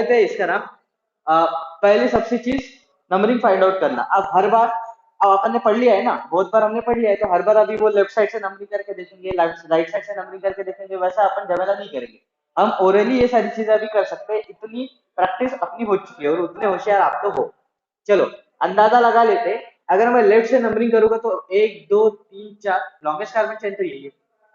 लेते हैं इसका नाम। पहली सबसे चीज नंबरिंग फाइंड आउट करना। अब हर बार, अब अपन ने पढ़ लिया है ना, बहुत बार हमने पढ़ लिया है, तो हर बार अभी वो लेफ्ट साइड से नंबरिंग करके देखेंगे, राइट साइड से नंबरिंग करके देखेंगे, वैसा अपन झमेला नहीं करेंगे। हम ओरली ये सारी चीजें अभी कर सकते हैं, इतनी प्रैक्टिस अपनी हो चुकी है और उतने होशियार आप तो हो। चलो अंदाजा लगा लेते हैं। अगर मैं लेफ्ट से नंबरिंग करूंगा तो 1 2 3 4, लॉन्गेस्ट कार्बन चेन तो यही है।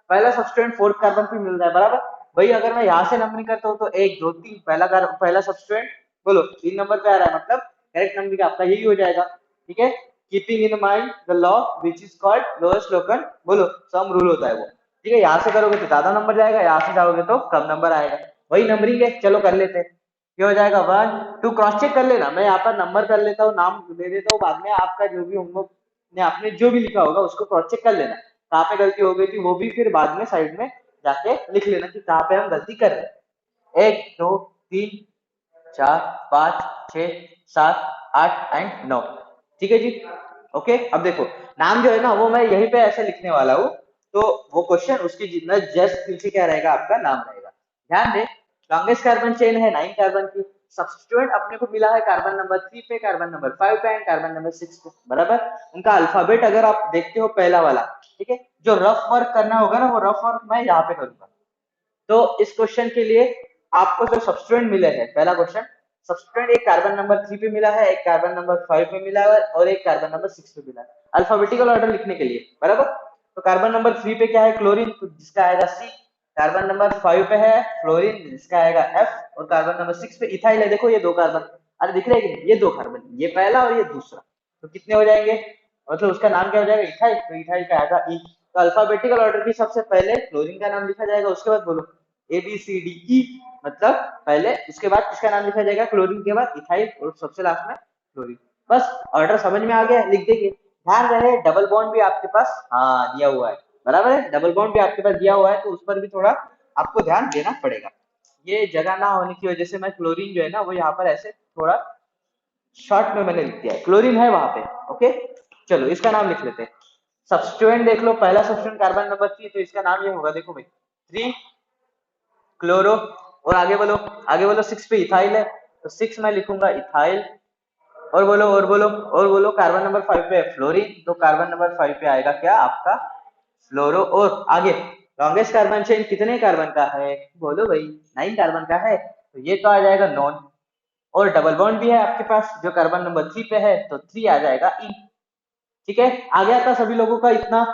पहला सब्सटेंट फोर्थ कार्बन पे मिल रहा है, बराबर। भाई अगर मैं यहाँ से नंबरिंग करता हूँ तो 1 2 3, पहला सब्सटेंट, बोलो 3 नंबर पे आ रहा है, मतलब करेक्ट नंबरिंग आपका यही हो जाएगा। ठीक है, keeping in mind the law which is called lowest लोकन, बोलो सम रूल होता है वो। ठीक है, यहाँ से करोगे तो ज्यादा नंबर जाएगा, यहाँ से जाओगे तो कम नंबर आएगा। वही नंबरिंग है, चलो कर लेते हैं। क्या हो जाएगा 1 2, क्रॉस चेक कर लेना, मैं यहाँ पर नंबर कर लेता हूँ, नाम दे देता हूँ, बाद में आपका जो भी होमवर्क ने आपने जो भी लिखा होगा उसको क्रॉस चेक कर लेना, कहाँ पे गलती हो गई थी वो भी फिर बाद में साइड में जाके लिख लेना कि कहाँ पे हम गलती कर रहे हैं। 1 2 3 4 5 6 7 8 एंड 9। ठीक है जी, ओके। अब देखो नाम जो है ना वो मैं यहीं पे ऐसे लिखने वाला हूँ, तो वो क्वेश्चन उसकी जितना जस्ट पीछे क्या रहेगा, आपका नाम रहेगा। ध्यान दे, लॉन्गेस्ट कार्बन चेन है 9 कार्बन की, सब्स्टिट्यूएंट अपने को मिला है कार्बन नंबर 3 पे, कार्बन नंबर 5 पे एंड कार्बन नंबर 6 पे, बराबर। उनका अल्फाबेट अगर आप देखते हो पहला वाला, ठीक है, जो रफ वर्क करना होगा ना वो रफ वर्क मैं यहाँ पे करूंगा। तो इस क्वेश्चन के लिए आपको जो सब्स्टिट्यूएंट मिले हैं, पहला क्वेश्चन, सब्स्टिट्यूएंट एक कार्बन नंबर 3 पे मिला है, एक कार्बन नंबर 5 पे मिला है और एक कार्बन नंबर 6 पे मिला है, अल्फाबेटिकल ऑर्डर लिखने के लिए, बराबर। तो कार्बन नंबर 3 पे क्या है, क्लोरीन, तो जिसका आएगा सी। कार्बन नंबर 5 पे है फ्लोरीन, जिसका आएगा एफ। और कार्बन नंबर 6 पे इथाइल है, देखो ये 2 कार्बन, अरे दिख रहे हैं, ये 2 कार्बन, ये पहला और ये दूसरा, तो कितने हो जाएंगे, मतलब उसका नाम क्या हो जाएगा, इथाइल, तो इथाइल का आएगा ई। तो अल्फाबेटिकल ऑर्डर की सबसे पहले क्लोरीन का नाम लिखा जाएगा, उसके बाद बोलो ए बी सी डी ई, मतलब पहले, उसके बाद किसका नाम लिखा जाएगा, क्लोरीन के बाद इथाइल और सबसे लास्ट में क्लोरीन। बस ऑर्डर समझ में आ गया, लिख देंगे। ध्यान रहे डबल बॉन्ड भी आपके पास हाँ दिया हुआ है, बराबर है, डबल बॉन्ड भी आपके पास दिया हुआ है, तो उस पर भी थोड़ा आपको ध्यान देना पड़ेगा। ये जगह ना होने की वजह से मैं क्लोरीन जो है ना वो यहाँ पर ऐसे थोड़ा शॉर्ट में मैंने लिख दिया है, क्लोरीन है वहां पे। ओके, चलो इसका नाम लिख लेते हैं। सब्स्टिट्यूएंट देख लो, पहला सब्स्टिट्यूएंट कार्बन नंबर 3, तो इसका नाम ये होगा, देखो भाई 3 क्लोरो। और आगे बोलो, आगे बोलो 6 पे इथाइल है, तो 6 मैं लिखूंगा इथाइल। और बोलो और बोलो और बोलो, कार्बन नंबर 5 पे है फ्लोरीन, तो कार्बन नंबर 5 पे आएगा क्या आपका फ्लोरो। और आगे लॉन्गेस्ट कार्बन चेन कितने कार्बन का है, बोलो भाई 9 कार्बन का है, तो ये तो आ जाएगा नॉन। और डबल बॉन्ड भी है आपके पास जो कार्बन नंबर 3 पे है, तो 3 आ जाएगा ई। ठीक है, आ गया था सभी लोगों का इतना।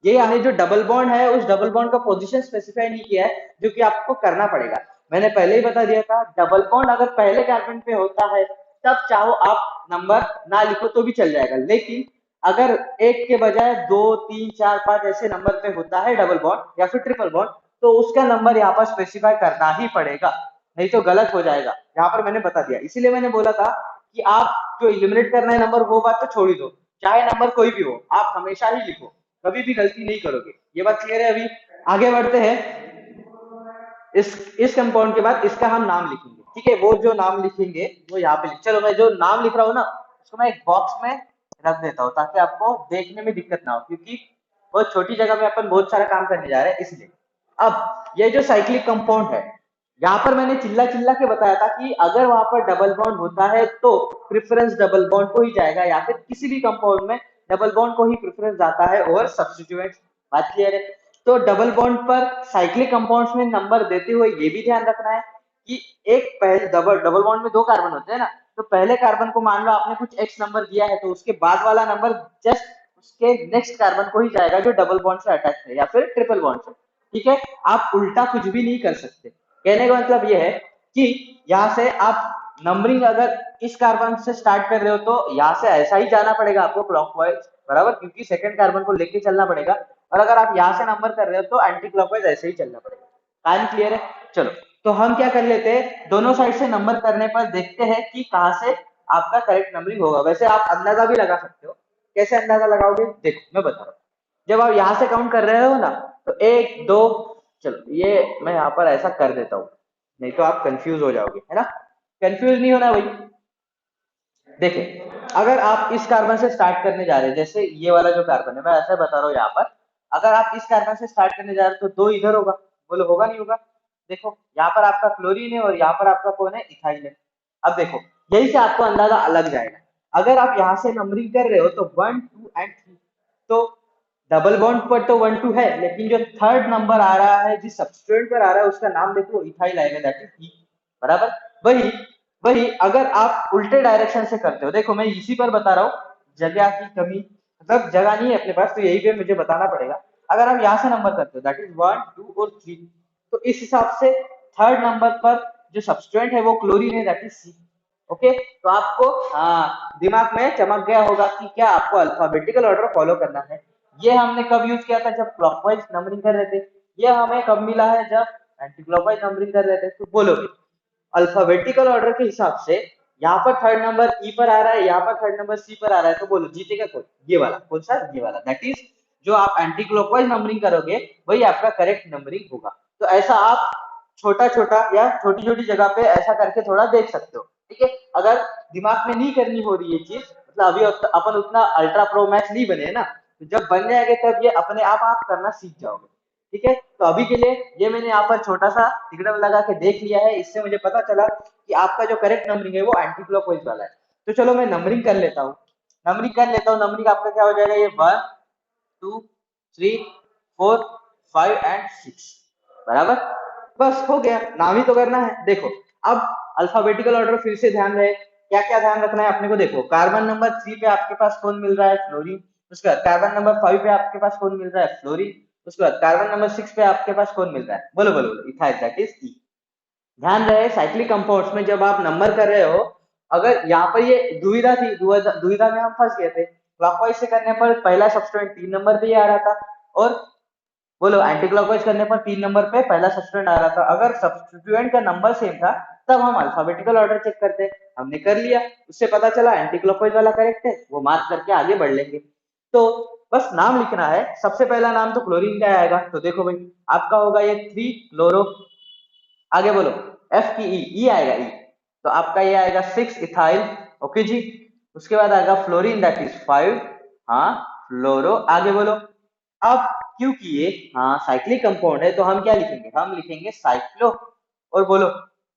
ये यानी जो डबल बॉन्ड है उस डबल बॉन्ड का पोजीशन स्पेसिफाई नहीं किया है, जो कि आपको करना पड़ेगा। मैंने पहले ही बता दिया था, डबल बॉन्ड अगर पहले कार्बन पे होता है तब चाहो आप नंबर ना लिखो तो भी चल जाएगा, लेकिन अगर एक के बजाय 2 3 4 5 ऐसे नंबर पे होता है डबल बॉन्ड या फिर ट्रिपल बॉन्ड, तो उसका नंबर यहाँ पर स्पेसिफाई करना ही पड़ेगा, नहीं तो गलत हो जाएगा। यहाँ पर मैंने बता दिया, इसीलिए मैंने बोला था कि आप जो इलिमिनेट करना है नंबर वो बात तो छोड़ ही दो, चाहे नंबर कोई भी हो आप हमेशा ही लिखो, कभी भी गलती नहीं करोगे। ये बात क्लियर है। अभी आगे बढ़ते हैं, इस कंपाउंड के बाद इसका हम नाम लिखेंगे। ठीक है, वो जो नाम लिखेंगे वो यहाँ पे चलो मैं जो नाम लिख रहा हूँ ना उसको मैं एक बॉक्स में रख देता हूँ, ताकि आपको देखने में दिक्कत ना हो, क्योंकि बहुत छोटी जगह में अपन बहुत सारा काम करने जा रहे हैं इसलिए। अब ये जो साइक्लिक कंपाउंड है, यहाँ पर मैंने चिल्ला चिल्ला के बताया था कि अगर वहां पर डबल बॉन्ड होता है तो प्रेफरेंस डबल बॉन्ड को ही जाएगा, या फिर किसी भी कंपाउंड में डबल बॉन्ड को ही प्रेफरेंस जाता है और सब्स्टिट्यूएंट। बात क्लियर है। तो डबल बॉन्ड पर साइक्लिक कंपाउंड्स में नंबर देते हुए ये भी ध्यान रखना है कि एक पहले डबल डबल बॉन्ड में 2 कार्बन होते हैं ना, तो पहले कार्बन को मान लो आपने कुछ एक्स नंबर दिया है, तो उसके बाद वाला नंबर जस्ट उसके नेक्स्ट कार्बन को ही जाएगा जो डबल बॉन्ड से अटैच है या फिर ट्रिपल बॉन्ड से। ठीक है, आप उल्टा कुछ भी नहीं कर सकते। कहने का मतलब यह है कि यहाँ से आप नंबरिंग अगर इस कार्बन से स्टार्ट कर रहे हो तो यहाँ से ऐसा ही जाना पड़ेगा आपको क्लॉकवाइज, बराबर, क्योंकि सेकंड कार्बन को लेके चलना पड़ेगा। और अगर आप यहाँ से नंबर कर रहे हो तो एंटी क्लॉकवाइज ऐसे ही चलना पड़ेगा। टाइम क्लियर है। चलो तो हम क्या कर लेते हैं, दोनों साइड से नंबर करने पर देखते हैं कि कहाँ से आपका करेक्ट नंबरिंग होगा। वैसे आप अंदाजा भी लगा सकते हो, कैसे अंदाजा लगाओगे देखो मैं बता रहा हूँ। जब आप यहाँ से काउंट कर रहे हो ना, तो 1 2, चलो ये मैं यहाँ पर ऐसा कर देता हूँ, नहीं तो आप कंफ्यूज हो जाओगे, है ना। कंफ्यूज नहीं होना भाई। देखिए अगर आप इस कार्बन से स्टार्ट करने जा रहे हैं, जैसे ये वाला जो कार्बन है मैं ऐसा बता रहा हूँ यहाँ पर, अगर आप इस कार्बन से स्टार्ट करने जा रहे हो तो 2 इधर होगा, बोलो होगा नहीं होगा। देखो यहाँ पर आपका क्लोरीन है और यहाँ पर आपका कौन है, इथाइल है। अब देखो यही से आपको अंदाजा लग जाएगा। अगर आप यहाँ से नंबरिंग कर रहे हो तो 1 2 एंड 3, तो डबल बॉन्ड पर तो 1 2 है, लेकिन जो थर्ड नंबर आ रहा है जिस सब्स्टिट्यूएंट पर आ रहा है उसका नाम देखो इथाइल आएगा, दैट इज ई, बराबर। वही वही अगर आप उल्टे डायरेक्शन से करते हो, देखो मैं इसी पर बता रहा हूँ, जगह की कमी, मतलब जगह नहीं है अपने पास, तो यही पे मुझे बताना पड़ेगा। अगर आप यहाँ से नंबर करते हो दैट इज 1 2 और 3, तो इस हिसाब से थर्ड नंबर पर जो सब्स्टिट्यूएंट है वो क्लोरीन है, दैट इज सी। ओके, तो आपको हाँ दिमाग में चमक गया होगा कि क्या आपको अल्फाबेटिकल ऑर्डर फॉलो करना है। ये हमने कब यूज किया था, जब क्लॉकवाइज नंबरिंग कर रहे थे। ये हमें कब मिला है, जब एंटी क्लॉकवाइज नंबरिंग कर रहे थे। तो बोलो अल्फाबेटिकल ऑर्डर के हिसाब से यहाँ पर थर्ड नंबर ई पर आ रहा है, यहाँ पर थर्ड नंबर सी पर आ रहा है, तो बोलो जीतेगा कौन, ये वाला, कौन सा, ये वाला, दैट इज जो आप एंटी क्लॉकवाइज नंबरिंग करोगे वही आपका करेक्ट नंबरिंग होगा। तो ऐसा आप छोटा छोटा या छोटी छोटी जगह पे ऐसा करके थोड़ा देख सकते हो, ठीक है। अगर दिमाग में नहीं करनी हो रही है चीज, मतलब अभी अपन उतना अल्ट्रा प्रो मैक्स नहीं बने हैं ना, तो जब बन जाएंगे तब ये अपने आप करना सीख जाओगे, ठीक है। तो अभी के लिए ये मैंने यहाँ पर छोटा सा टिकटम लगा के देख लिया है, इससे मुझे पता चला कि आपका जो करेक्ट नंबरिंग है वो एंटी क्लॉकवाइज वाला है। तो चलो मैं नंबरिंग कर लेता हूँ, नंबरिंग आपका क्या हो जाएगा, ये 1 2 3 4 5 एंड 6, बराबर। बस हो गया, नाम ही तो करना है। देखो अब अल्फाबेटिकल ऑर्डर फिर से ध्यान रहे, क्या क्या ध्यान रखना है अपने को। देखो कार्बन नंबर 3 पे आपके पास कौन मिल रहा है, फ्लोरीन। उसके बाद कार्बन नंबर 5 पे आपके पास कौन मिल रहा है, फ्लोरीन। उसके बाद कार्बन नंबर 6 पे आपके पास कौन मिल रहा है, बोलो बोलो बोलो, इथाइल, दैट इज ई। ध्यान रहे साइक्लिक कंपाउंड्स में जब आप नंबर कर रहे हो, अगर यहाँ पर ये दुविधा थी, दुविधा में हम फंस गए थे। क्लॉकवाइज से करने पर पहला सब्स्टिट्यूएंट 3 नंबर पे ही आ रहा था, और बोलो एंटी क्लॉकवाइज करने पर 3 नंबर पे पहला सब्स्टिट्यूएंट आ रहा था। अगर सब्स्टिट्यूएंट का नंबर सेम था तब हम अल्फाबेटिकल ऑर्डर चेक करते, हमने कर लिया, उससे पता चला एंटी क्लॉकवाइज वाला करेक्ट है, वो मार्क करके आगे बढ़ लेंगे। तो बस नाम लिखना है, सबसे पहला नाम तो क्लोरीन का आएगा, तो देखो भाई आपका होगा ये 3 क्लोरो, आगे बोलो एफ की ई आएगा ई, तो आपका ये आएगा 6 इथाइल। ओके जी, उसके बाद आएगा फ्लोरीन दैट इज 5, हाँ फ्लोरो, आगे बोलो। अब क्योंकि ये हाँ साइक्लिक कंपाउंड है तो हम क्या लिखेंगे, हम लिखेंगे साइक्लो, और बोलो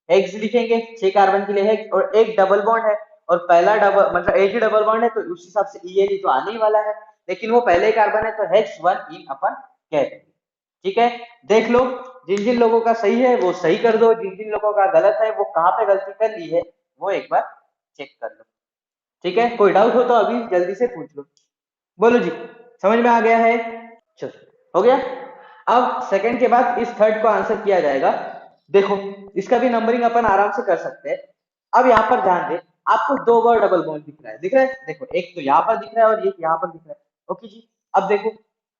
हेक्स लिखेंगे, 6 कार्बन के लिए हेक्स, और एक डबल बॉन्ड है, और पहला डबल मतलब एक ही डबल बॉन्ड है तो उस हिसाब से ई तो आने ही वाला है, लेकिन वो पहले ही कार्बन है तो हेक्स 1 इन अपन कह देंगे, ठीक है। देख लो जिन जिन लोगों का सही है वो सही कर दो, जिन जिन लोगों का गलत है वो कहाँ पे गलती कर ली है वो एक बार चेक कर लो, ठीक है। कोई डाउट हो तो अभी जल्दी से पूछ लो, बोलो जी, समझ में आ गया है, चलो हो गया। अब सेकंड के बाद इस थर्ड को आंसर किया जाएगा। देखो इसका भी नंबरिंग अपन आराम से कर सकते हैं। अब यहाँ पर ध्यान दे, आपको 2 बार डबल बॉन्ड दिख रहा है, दिख रहा है, देखो एक तो यहाँ पर दिख रहा है और एक यहाँ पर दिख रहा है। ओके जी, अब देखो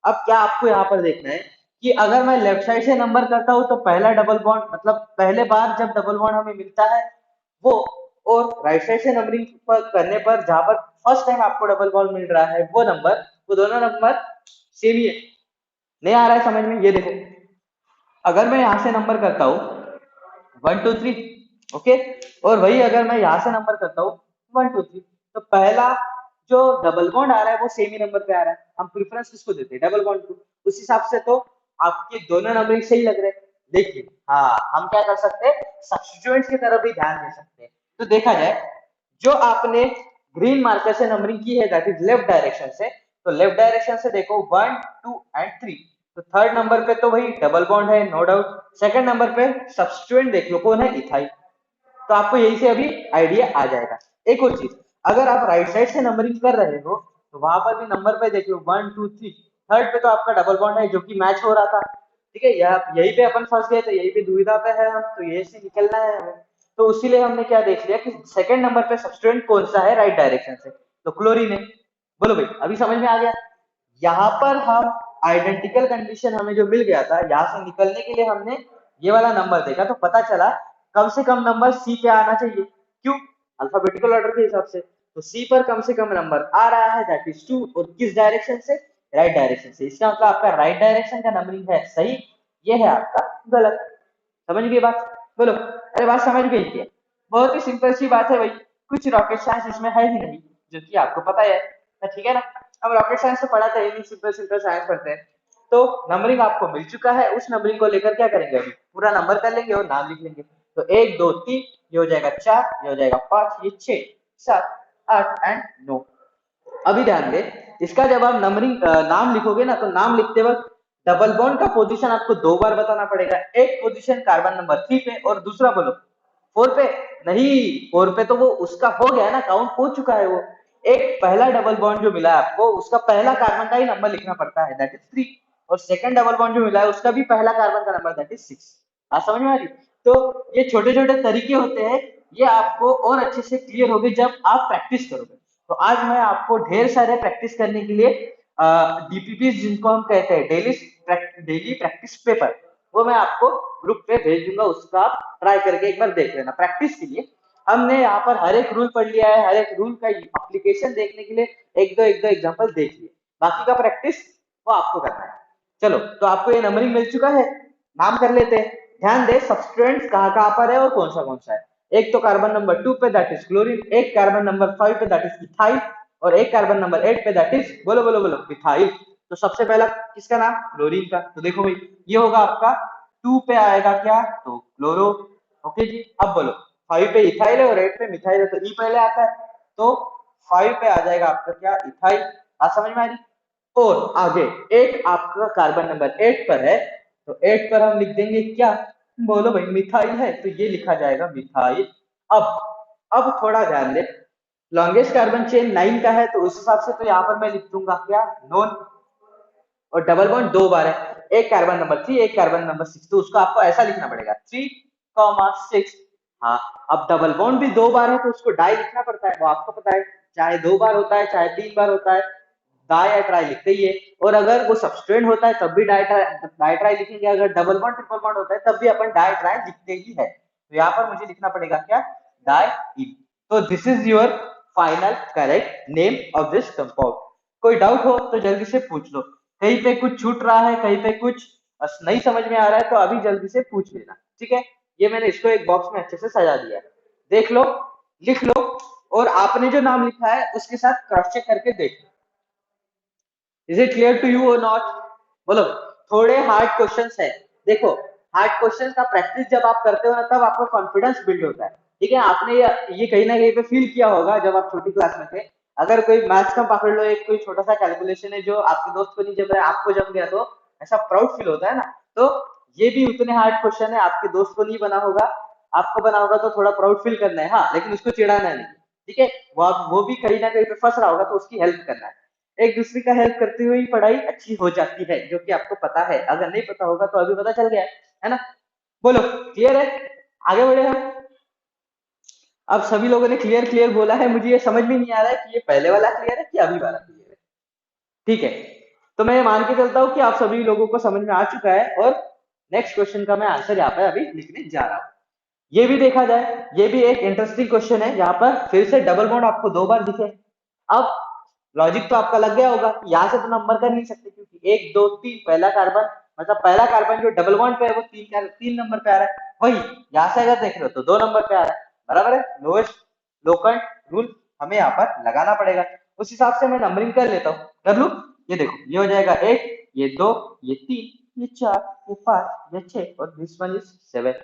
अब क्या आपको यहाँ पर देखना है कि अगर मैं लेफ्ट साइड से नंबर करता हूँ तो पहला डबल बॉन्ड मतलब पहले बार जब डबल बॉन्ड हमें मिलता है वो, और राइट साइड से नंबरिंग पर करने पर जहां पर फर्स्ट टाइम आपको डबल बॉन्ड मिल रहा है वो नंबर, वो दोनों नंबर सेम ही है। नहीं आ रहा है समझ में, ये देखो अगर मैं यहां से नंबर करता हूँ 1 2 3, ओके, और वही अगर मैं यहाँ से नंबर करता हूँ 1 2 3, तो पहला जो डबल बॉन्ड आ रहा है वो सेम ही नंबर पे आ रहा है, हम प्रेफरेंस किसको देते हैं, डबल बॉन्ड को, उस हिसाब से तो आपके दोनों नंबरिंग सही लग रहे हैं। लेकिन हाँ हम क्या कर सकते हैं, सब्स्टिट्यूएंट्स की तरफ भी ध्यान दे सकते हैं। तो देखा जाए जो आपने ग्रीन मार्कर से नंबरिंग की है दैट इज लेफ्ट डायरेक्शन से, तो लेफ्ट डायरेक्शन से देखो 1 2 एंड 3, तो थर्ड नंबर पे तो वही डबल बॉन्ड है नो डाउट, सेकंड नंबर पे सब्स्टिट्यूएंट देख लो कौन है, इथाइल, तो आपको यही से अभी आइडिया आ जाएगा। एक और चीज, अगर आप राइट साइड से नंबरिंग कर रहे हो तो वहां पर भी नंबर पे देख लो 1 2 3, थर्ड पे तो आपका डबल बॉन्ड है जो कि मैच हो रहा था, ठीक है। यही पे अपन फंस गए थे, यही पे दुविधा पे है हम, तो यही से निकलना है हमें। तो उसीलिए हमने क्या देख लिया कि सेकंड नंबर पे सब्स्टिट्यूएंट कौन सा है राइट डायरेक्शन से, तो क्लोरीन है। बोलो भाई अभी समझ में आ गया। यहाँ पर हम आइडेंटिकल कंडीशन हमें जो मिल गया था, यहाँ से निकलने के लिए हमने ये वाला नंबर देखा तो पता चला कम से कम नंबर सी पे आना चाहिए, क्यों, अल्फाबेटिकल ऑर्डर के हिसाब से, तो सी पर कम से कम नंबर आ रहा है दैट इज 2, और किस डायरेक्शन से, राइट डायरेक्शन से, इसका मतलब आपका राइट डायरेक्शन का नंबरिंग है सही, ये है आपका गलत। समझ गए बात, बोलो अरे बात समझ गई क्या, बहुत ही सिंपल सी बात है भाई, कुछ रॉकेट साइंस इसमें है ही नहीं, जो कि आपको पता ही है, तो ठीक है ना। हम रॉकेट साइंस तो पढ़ाते हैं नहीं, सिंपल सिंपल साइंस पढ़ते हैं। तो नंबरिंग आपको मिल चुका है, उस नंबरिंग को लेकर क्या करेंगे, अभी पूरा नंबर कर लेंगे और नाम लिख लेंगे। तो 1 2 3 ये हो जाएगा 4, ये हो जाएगा 5, ये 6 7 8 एंड 9। अभी ध्यान दे, इसका जब आप नंबरिंग नाम लिखोगे ना, तो नाम लिखते वक्त डबल बॉन्ड का पोजीशन आपको 2 बार बताना पड़ेगा। एक पोजीशन कार्बन नंबर 3 पे और दूसरा बोलो 4 पे। नहीं, 4 पे तो वो उसका हो गया ना, काउंट हो चुका है वो। एक पहला डबल बॉन्ड जो मिला है आपको, उसका पहला कार्बन का ही नंबर लिखना पड़ता है, दैट इज 3। और सेकंड डबल बॉन्ड जो मिला है, उसका भी पहला कार्बन का नंबर, दैट इज 6। आप समझ में आ रही? तो ये छोटे छोटे तरीके होते हैं, ये आपको और अच्छे से क्लियर होगी जब आप प्रैक्टिस करोगे। तो आज मैं आपको ढेर सारे प्रैक्टिस करने के लिए डीपीपी जिनको हम कहते हैं, डेली प्रैक्टिस पेपर, वो मैं आपको ग्रुप पे भेज दूंगा, उसका आप ट्राई करके एक बार देख लेना प्रैक्टिस के लिए। हमने यहाँ पर हर एक रूल पढ़ लिया है, हर एक रूल का एप्लीकेशन देखने के लिए एक दो एग्जांपल देख लिए, बाकी का प्रैक्टिस वो आपको करना है। चलो, तो आपको ये नंबरिंग मिल चुका है, नाम कर लेते हैं। ध्यान दे, सब्सटेंस कहाँ कहाँ पर है और कौन सा है। एक तो कार्बन नंबर 2 पे दैट इज क्लोरीन, एक कार्बन नंबर 5 पे दैट इज इथाइल, और एक कार्बन नंबर 8 पे दैट इज बोलो बोलो बोलो मिथाइल। तो सबसे पहला किसका नाम? क्लोरीन का। तो देखो भाई, ये होगा आपका 2 पे आएगा क्या? तो क्लोरो। ओके जी, अब बोलो 5 पे इथाइल है और 8 पे मिथाइल है, तो ई पहले आता है, तो 5 पे आ जाएगा आपका क्या? इथाइल। आप समझ में आ रही? और आगे एक आपका कार्बन नंबर 8 पर है, तो 8 पर हम लिख देंगे क्या? बोलो भाई मिथाइल है, तो ये लिखा जाएगा मिथाइल। अब अब थोड़ा ध्यान दे, लॉन्गेस्ट कार्बन चेन 9 का है, तो उस हिसाब से तो यहाँ पर मैं लिख दूंगा क्या? नोन। और डबल बॉन्ड 2 बार है, एक कार्बन नंबर 3 एक कार्बन नंबर 6, तो उसको आपको ऐसा लिखना पड़ेगा 3, 6। हाँ, अब डबल बॉन्ड भी 2 बार है, तो उसको डाई लिखना पड़ता है, वो आपको पता है, चाहे 2 बार होता है चाहे 3 बार होता है, डाई या ट्राई लिखते ही है। और अगर वो सब्सटेंट होता है तब भी डाई ट्राई लिखेंगे, अगर डबल बॉन्ड ट्रिपल बॉन्ड होता है तब भी अपन डाई ट्राई लिखते ही है। तो यहाँ पर मुझे लिखना पड़ेगा क्या? डाई इन। तो this is your final correct name of this compound. कोई डाउट हो तो जल्दी से पूछ लो, कहीं पे कुछ छूट रहा है, कहीं पे कुछ नहीं समझ में आ रहा है, तो अभी जल्दी से पूछ लेना, ठीक है? ये मैंने इसको एक बॉक्स में अच्छे से सजा दिया है, देख लो, लिख लो, और आपने जो नाम लिखा है उसके साथ क्रॉस चेक करके देख लो। Is it clear to you और नॉट? बोलो। थोड़े हार्ड क्वेश्चंस है, देखो, हार्ड क्वेश्चंस का प्रैक्टिस जब आप करते हो ना, तब आपका कॉन्फिडेंस बिल्ड होता है, ठीक है? आपने ये कहीं ना कहीं पे फील किया होगा जब आप छोटी क्लास में थे। अगर कोई मैथ्स का पकड़ लो, एक कोई छोटा सा कैलकुलेशन है जो आपके दोस्त को नहीं जम रहा है, आपको जम गया, तो ऐसा प्राउड फील होता है ना। तो ये भी उतने हार्ड क्वेश्चन है, आपके दोस्त को नहीं बना होगा, आपको बना होगा, तो थोड़ा प्राउड फील करना है, हाँ, लेकिन उसको चिढ़ाना नहीं, ठीक है? वो भी कहीं ना कहीं पे फंस रहा होगा, तो उसकी हेल्प करना है। एक दूसरे का हेल्प करते हुए ही पढ़ाई अच्छी हो जाती है, जो कि आपको पता है, अगर नहीं पता होगा तो अभी पता चल गया है ना? बोलो, क्लियर है? आगे बढ़े हम। अब सभी लोगों ने क्लियर क्लियर बोला है, मुझे ये समझ में नहीं आ रहा है कि ये पहले वाला क्लियर है कि अभी वाला क्लियर है। ठीक है, तो मैं मान के चलता हूँ कि आप सभी लोगों को समझ में आ चुका है, और नेक्स्ट क्वेश्चन का मैं आंसर यहाँ पे अभी लिखने जा रहा हूँ। ये भी देखा जाए, ये भी एक इंटरेस्टिंग क्वेश्चन है, जहां पर फिर से डबल बॉन्ड आपको 2 बार दिखे। अब लॉजिक तो आपका लग गया होगा कि यहाँ से तो नंबर कर नहीं सकते, क्योंकि 1 2 3 पहला कार्बन, मतलब पहला कार्बन जो डबल बॉन्ड पे है वो 3 नंबर पे आ रहा है, वही यहाँ से अगर देख रहे हो तो 2 नंबर पे आ रहा है, बराबर है? लोएस्ट लोकंड रूल हमें यहाँ पर लगाना पड़ेगा, उस हिसाब से मैं नंबरिंग कर लेता हूँ, कर लू। ये देखो, ये हो जाएगा 1, ये 2, ये 3, ये 4, ये 5, ये 6, और this one is 7।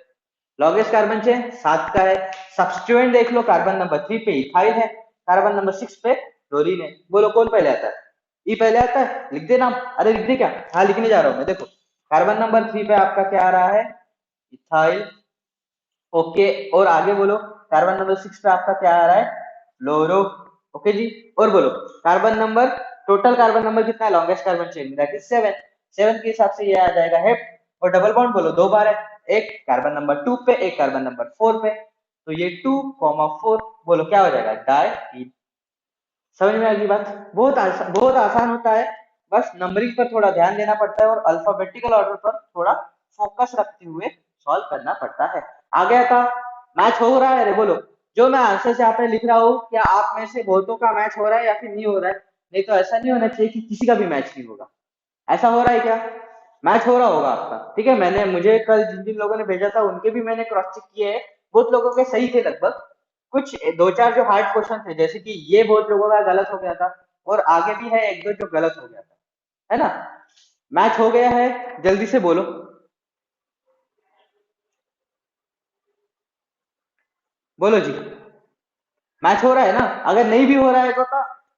Longest carbon chain 7 का है। सब्स्टिट्यूएंट देख लो, कार्बन नंबर 3 पे इथाइल है, कार्बन नंबर 6 पे क्लोरीन है। बोलो कौन पहले आता है? ई पहले आता है, लिख दे नाम। अरे लिख दे क्या? हाँ, लिखने जा रहा हूँ मैं, देखो, कार्बन नंबर 3 पे आपका क्या आ रहा है? इथाइल। ओके, और आगे बोलो, कार्बन नंबर 6 पे आपका क्या आ रहा है? फ्लोरो। ओके जी, और बोलो, carbon number, total carbon number कितना है लॉन्गेस्ट कार्बन चेन में? That is 7। 7 के हिसाब से ये आ जाएगा हेप्ट। और डबल बॉन्ड बोलो 2 बार है, एक कार्बन नंबर 2 पे, एक कार्बन नंबर 4 पे, तो ये 2, 4, बोलो क्या हो जाएगा? डाई। समझ में आ गई बात? बहुत आसान होता है, बस नंबरिंग पर थोड़ा ध्यान देना पड़ता है, और अल्फाबेटिकल ऑर्डर पर थोड़ा फोकस रखते हुए सॉल्व करना पड़ता है। आ गया था? मैच हो रहा है रे? बोलो, जो मैं आंसर यहाँ पे लिख रहा हूँ, क्या आप में से बहुतों का मैच हो रहा है या फिर नहीं हो रहा है? नहीं तो ऐसा नहीं होना चाहिए कि किसी का भी मैच नहीं होगा। ऐसा हो रहा है क्या? मैच हो रहा होगा आपका, ठीक है? मैंने, मुझे कल जिन जिन लोगों ने भेजा था उनके भी मैंने क्रॉस चेक किए हैं, बहुत लोगों के सही थे लगभग। कुछ 2 4 जो हार्ड क्वेश्चन थे, जैसे कि ये बहुत लोगों का गलत हो गया था, और आगे भी है 1 2 जो गलत हो गया था, है ना? मैच हो गया है, जल्दी से बोलो। बोलो जी, मैच हो रहा है ना? अगर नहीं भी हो रहा है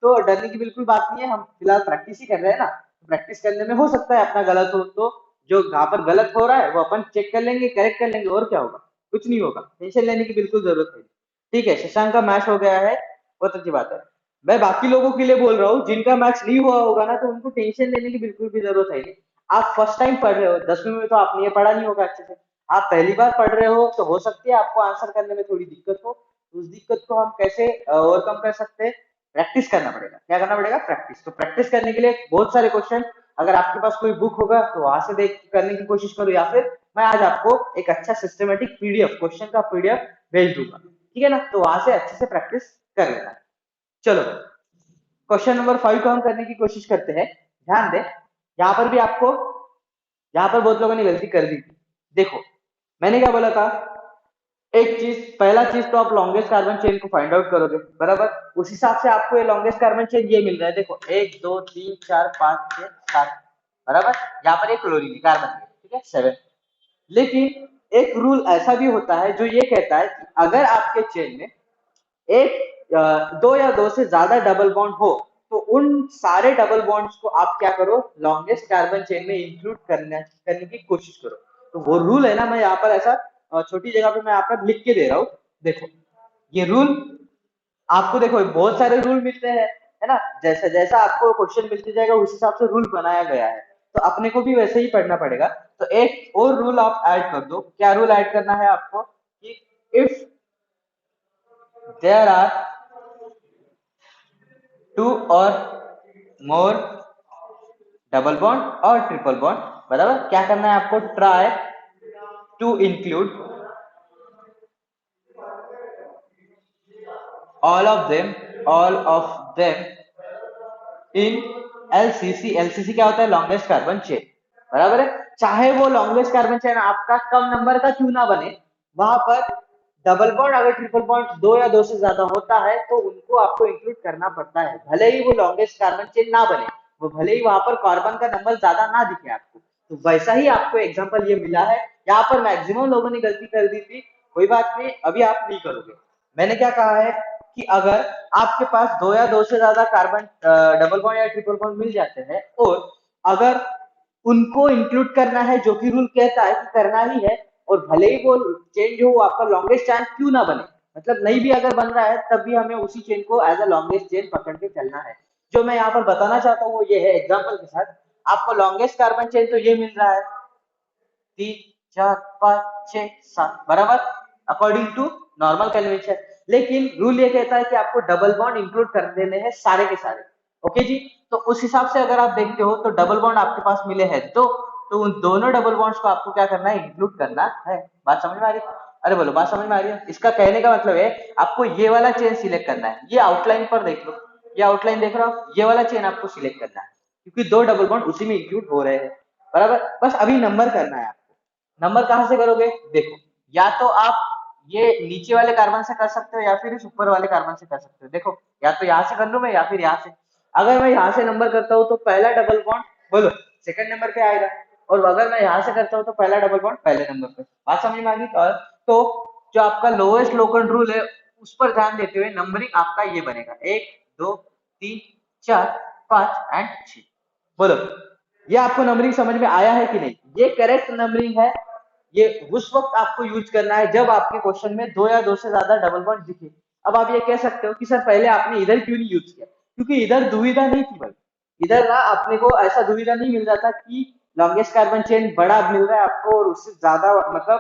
तो डरने की बिल्कुल बात नहीं है, हम फिलहाल प्रैक्टिस ही कर रहे हैं ना। प्रैक्टिस करने में हो सकता है अपना गलत हो, तो जो जहाँ पर गलत हो रहा है वो अपन चेक कर लेंगे, करेक्ट कर लेंगे, और क्या होगा, कुछ नहीं होगा, टेंशन लेने की बिल्कुल जरूरत नहीं। ठीक है, शशांक का मैच हो गया है, बहुत अच्छी बात है। मैं बाकी लोगों के लिए बोल रहा हूँ, जिनका मैच नहीं हुआ होगा ना, तो उनको टेंशन लेने की बिल्कुल भी जरूरत है नहीं। आप फर्स्ट टाइम पढ़ रहे हो, 10वीं में तो आपने ये पढ़ा नहीं होगा अच्छे से। आप पहली बार पढ़ रहे हो, तो हो सकती है आपको आंसर करने में थोड़ी दिक्कत हो। उस दिक्कत को हम कैसे ओवरकम कर सकते हैं? प्रैक्टिस करना पड़ेगा। क्या करना पड़ेगा? प्रैक्टिस। तो प्रैक्टिस करने के लिए बहुत सारे क्वेश्चन, अगर आपके पास कोई बुक होगा तो वहां से देख करने की कोशिश करो, या फिर मैं आज आपको एक अच्छा सिस्टमेटिक पीडीएफ, क्वेश्चन का पीडीएफ भेज दूंगा, ठीक है ना? तो वहां से अच्छे से प्रैक्टिस कर लेना। चलो, क्वेश्चन नंबर 5 को हम करने की कोशिश करते हैं। ध्यान दें, यहाँ पर भी आपको, यहाँ पर बहुत लोगों ने गलती कर दी थी। देखो, मैंने क्या बोला था? एक चीज, पहला चीज तो आप लॉन्गेस्ट कार्बन चेन को फाइंड आउट करोगे, बराबर। उस हिसाब से आपको ये लॉन्गेस्ट कार्बन चेन ये मिल रहा है, देखो 1 2 3 4 5 6 7, बराबर। यहाँ पर एक क्लोरीन कार्बन है, ठीक है, 7। लेकिन एक रूल ऐसा भी होता है जो ये कहता है कि अगर आपके चेन में दो या दो से ज्यादा डबल बॉन्ड हो, तो उन सारे डबल बॉन्ड्स को आप क्या करो, लॉन्गेस्ट कार्बन चेन में इंक्लूड करने की कोशिश करो। तो वो रूल है ना, मैं यहाँ पर ऐसा छोटी जगह पे मैं यहाँ पर लिख के दे रहा हूँ। देखो, ये रूल आपको, देखो बहुत सारे रूल मिलते हैं, है ना? जैसा जैसा आपको क्वेश्चन मिलते जाएगा उस हिसाब से रूल बनाया गया है, तो अपने को भी वैसे ही पढ़ना पड़ेगा। तो एक और रूल आप ऐड कर दो। क्या रूल ऐड करना है आपको? कि इफ देयर आर टू और मोर डबल बॉन्ड और ट्रिपल बॉन्ड, बराबर, क्या करना है आपको? Try to include all of them in LCC. LCC क्या होता है? लॉन्गेस्ट कार्बन चेन, बराबर है। चाहे वो लॉन्गेस्ट कार्बन चेन आपका कम नंबर का क्यों ना बने, वहां पर डबल बॉन्ड, अगर ट्रिपल बॉन्ड दो या दो से ज्यादा होता है तो उनको आपको इंक्लूड करना पड़ता है, भले ही वो लॉन्गेस्ट कार्बन चेन ना बने, वो भले ही वहां पर कार्बन का नंबर ज्यादा ना दिखे आपको। तो वैसा ही आपको एग्जाम्पल ये मिला है। यहाँ पर मैक्सिमम लोगों ने गलती कर दी थी, कोई बात नहीं, अभी आप नहीं करोगे। मैंने क्या कहा है कि अगर आपके पास दो या दो से ज्यादा कार्बन डबल बॉन्ड या ट्रिपल बॉन्ड मिल जाते हैं, और अगर उनको इंक्लूड करना है, जो कि रूल कहता है कि करना ही है, और भले ही वो चेन जो आपका लॉन्गेस्ट चेन क्यों ना बने, मतलब नहीं भी अगर बन रहा है, तब भी हमें उसी चेन को एज अ लॉन्गेस्ट चेन पकड़ के चलना है। जो मैं यहाँ पर बताना चाहता हूँ वो ये है, एग्जाम्पल के साथ। आपको लॉन्गेस्ट कार्बन चेन तो ये मिल रहा है, 3 4 5 6 7, बराबर, अकॉर्डिंग टू नॉर्मल कन्वेंशन। लेकिन रूल ये कहता है कि आपको डबल बॉन्ड इंक्लूड कर देने हैं सारे के सारे। ओके जी। तो उस हिसाब से अगर आप देखते हो तो डबल बॉन्ड आपके पास मिले हैं तो उन दोनों डबल बॉन्ड्स को आपको क्या करना है? इंक्लूड करना है। बात समझ में आ रही है? अरे बोलो, बात समझ में आ रही है? इसका कहने का मतलब है आपको ये वाला चेन सिलेक्ट करना है। ये आउटलाइन पर देख लो, ये आउटलाइन देख रहे हो, ये वाला चेन आपको सिलेक्ट करना है, क्योंकि दो डबल बॉन्ड उसी में इंक्लूड हो रहे हैं, बराबर। बस अभी नंबर करना है आपको। नंबर कहां से करोगे? देखो, या तो आप ये नीचे वाले कार्बन से कर सकते हो, या फिर इस ऊपर वाले कार्बन से कर सकते हो। देखो, या तो यहाँ से कर लूं मैं, या फिर यहाँ से। अगर मैं यहाँ से नंबर करता हूँ तो पहला डबल बॉन्ड, बोलो, सेकंड नंबर पे आएगा, और अगर मैं यहाँ से करता हूँ तो पहला डबल बॉन्ड पहले नंबर पे। बात समझ में आ गई? और तो जो आपका लोएस्ट लोकन रूल है, उस पर ध्यान देते हुए नंबरिंग आपका ये बनेगा, 1 2 3 4 5 एंड 6। बोलो, ये आपको नंबरिंग समझ में आया है कि नहीं? ये करेक्ट नंबरिंग है। ये उस वक्त आपको यूज करना है जब आपके क्वेश्चन में दो या दो से ज्यादा डबल बॉन्ड दिखे। अब आप ये कह सकते हो कि सर पहले आपने इधर क्यों नहीं यूज किया? क्योंकि इधर दुविधा नहीं थी भाई। इधर ना अपने को ऐसा दुविधा नहीं मिल रहा था कि लॉन्गेस्ट कार्बन चेन बड़ा मिल रहा है आपको और उससे ज्यादा, मतलब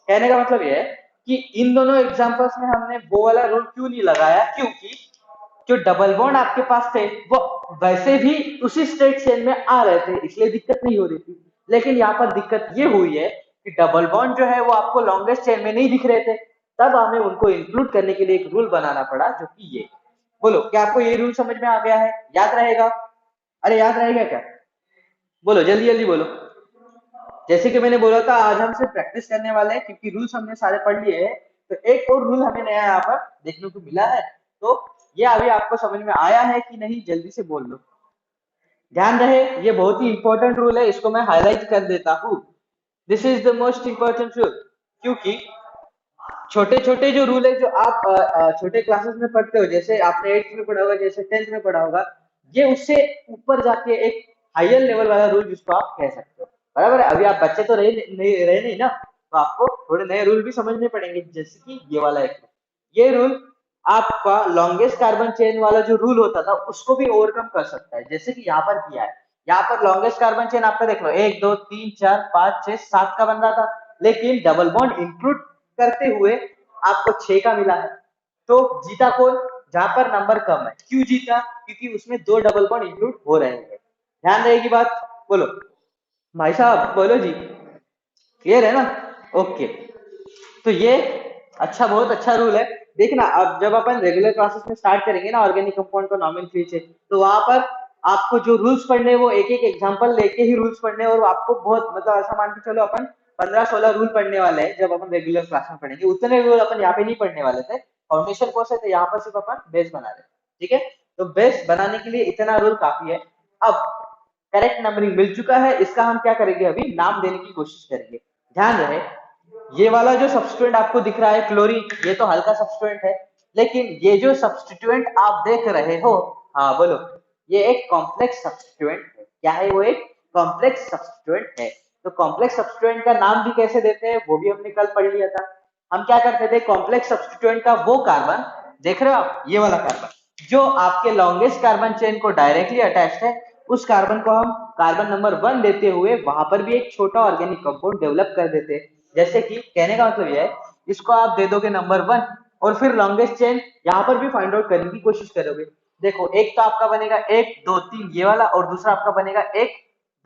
कहने का मतलब ये है कि इन दोनों एग्जांपल्स में हमने वो वाला रूल क्यों नहीं लगाया, क्योंकि जो डबल बॉन्ड आपके पास थे वो वैसे भी उसी स्ट्रेट चेन में आ रहे थे, इसलिए दिक्कत नहीं हो रही थी। लेकिन यहाँ पर दिक्कत ये हुई है कि डबल बॉन्ड जो है वो आपको लॉन्गेस्ट चेन में नहीं दिख रहे थे, तब हमें उनको इंक्लूड करने के लिए एक रूल बनाना पड़ा, जो कि ये। बोलो, क्या आपको ये रूल समझ में आ गया है? याद रहेगा? अरे याद रहेगा क्या? बोलो, जल्दी जल्दी बोलो। जैसे कि मैंने बोला था, आज हम सिर्फ प्रैक्टिस करने वाले हैं, क्योंकि रूल्स हमने सारे पढ़ लिए हैं। तो एक और रूल हमें नया यहाँ पर देखने को मिला है, तो ये अभी आपको समझ में आया है कि नहीं? जल्दी से बोल लो। ध्यान रहे, ये बहुत ही इंपॉर्टेंट रूल है, इसको मैं हाईलाइट कर देता हूँ। This is the most important rule, क्योंकि छोटे छोटे जो रूल है जो आप छोटे क्लासेस में पढ़ते हो, जैसे आपने 8th में पढ़ा होगा, जैसे 10th में पढ़ा होगा, ये उससे ऊपर जाके एक हायर लेवल वाला रूल जिसको आप कह सकते हो। बराबर है, अभी आप बच्चे तो रहे नहीं ना, तो आपको थोड़े नए रूल भी समझने पड़ेंगे, जैसे कि ये वाला एक ये रूल आपका लॉन्गेस्ट कार्बन चेन वाला जो रूल होता था उसको भी ओवरकम कर सकता है, जैसे कि यहाँ पर किया है। यहाँ पर लॉन्गेस्ट कार्बन चेन आपका देख लो, 1 2 3 4 5 6 7 का बन रहा था, लेकिन डबल बॉन्ड इंक्लूड करते हुए आपको 6 का मिला है। तो जीता कौन? जहां पर नंबर कम है। क्यों जीता? क्योंकि उसमें 2 डबल बॉन्ड इंक्लूड हो रहे हैं। ध्यान रहेगी बात। बोलो भाई साहब, बोलो जी, क्लियर है ना? ओके। तो ये अच्छा, बहुत अच्छा रूल है। देखना, अब जब अपन रेगुलर क्लासेस में स्टार्ट करेंगे ना ऑर्गेनिक कंपाउंड को नॉमेनक्लेचर, तो वहां पर आपको जो रूल्स पढ़ने हैं वो एक एक एग्जांपल लेके ही रूल्स पढ़ने हैं, और आपको बहुत मतलब ऐसा मान के चलो अपन 15-16 रूल पढ़ने वाले हैं जब अपन रेगुलर क्लास में पढ़ेंगे। उतने रूल अपन यहाँ पे नहीं पढ़ने वाले थे, फाउंडेशन कोर्स है तो यहाँ पर सिर्फ अपन बेस बना रहे हैं। ठीक है, तो बेस बनाने के लिए इतना रूल काफी है। अब करेक्ट नंबरिंग मिल चुका है, इसका हम क्या करेंगे, अभी नाम देने की कोशिश करेंगे। ध्यान रहे, ये वाला जो सब्सटीट्यूएंट आपको दिख रहा है क्लोरीन, ये तो हल्का सब्सटीट्यूएंट है, लेकिन ये जो सब्सटीट्यूएंट आप देख रहे हो, हाँ बोलो, ये एक कॉम्प्लेक्स सब्सटीट्यूएंट है। क्या है वो? एक कॉम्प्लेक्स सब्सटीट्यूएंट है। तो कॉम्प्लेक्स सब्सटीट्यूएंट का नाम भी कैसे देते हैं वो भी हमने कल पढ़ लिया था। हम क्या करते थे, कॉम्प्लेक्स सब्सटीट्यूएंट का वो कार्बन देख रहे हो आप, ये वाला कार्बन जो आपके लॉन्गेस्ट कार्बन चेन को डायरेक्टली अटैच्ड है, उस कार्बन को हम कार्बन नंबर 1 देते हुए वहां पर भी एक छोटा ऑर्गेनिक कंपाउंड डेवलप कर देते हैं। जैसे कि कहने का मतलब यह है, इसको आप दे दोगे नंबर 1, और फिर लॉन्गेस्ट चेन यहाँ पर भी फाइंड आउट करने की कोशिश करोगे। देखो, एक तो आपका बनेगा 1 2 3 ये वाला, और दूसरा आपका बनेगा 1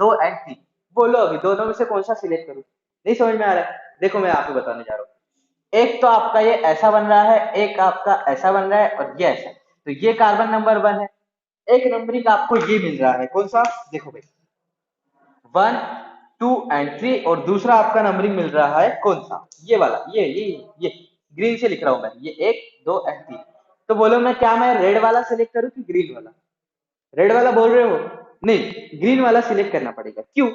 2 एंड 3। बोलो अभी दोनों में से कौन सा सिलेक्ट करूं? नहीं समझ में आ रहा है? देखो मैं आपको बताने जा रहा हूँ। एक तो आपका ये ऐसा बन रहा है, एक आपका ऐसा बन रहा है, और ये ऐसा। तो ये कार्बन नंबर 1 है। एक नंबरिंग आपको ये मिल रहा है, कौन सा? देखो भाई, 1 2 एंड 3, और दूसरा आपका नंबरिंग मिल रहा है कौन सा? ये वाला, ये ग्रीन से लिख रहा हूं मैं, ये 1 2 एंड 3। तो बोलो मैं रेड वाला सिलेक्ट करूं कि ग्रीन वाला? रेड वाला बोल रहे हो? नहीं, ग्रीन वाला सिलेक्ट करना पड़ेगा। क्यों?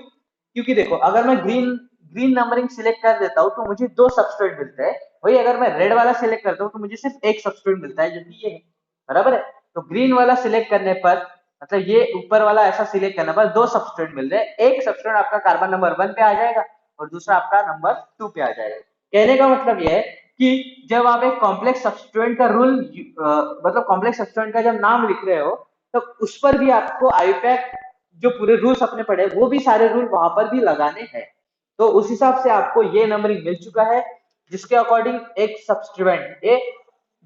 क्योंकि देखो, अगर मैं ग्रीन ग्रीन नंबरिंग सिलेक्ट कर देता हूँ तो मुझे 2 सब्सट्रेट मिलते हैं। वही अगर मैं रेड वाला सिलेक्ट करता हूँ तो मुझे सिर्फ एक सब्सट्रेट मिलता है, जो कि ये है। बराबर है? तो ग्रीन वाला सिलेक्ट करने पर, मतलब ये ऊपर वाला ऐसा सिलेक्ट करने पर 2 सब्सट्रेट मिल रहे हैं। एक सब्सट्रेट आपका कार्बन नंबर 1 पे आ जाएगा, और दूसरा आपका नंबर 2 पे आ जाएगा। कहने का मतलब यह है कि जब आप एक कॉम्प्लेक्स सब्सटीट्यूएंट का रूल, मतलब कॉम्प्लेक्स सब्सटीट्यूएंट का जब नाम लिख रहे हो, तो उस पर भी आपको आईपैक जो पूरे रूल्स अपने पढ़े वो भी सारे रूल वहां पर भी लगाने हैं। तो उस हिसाब से आपको ये नंबरिंग मिल चुका है, जिसके अकॉर्डिंग एक सब्सटीट्यूएंट ए,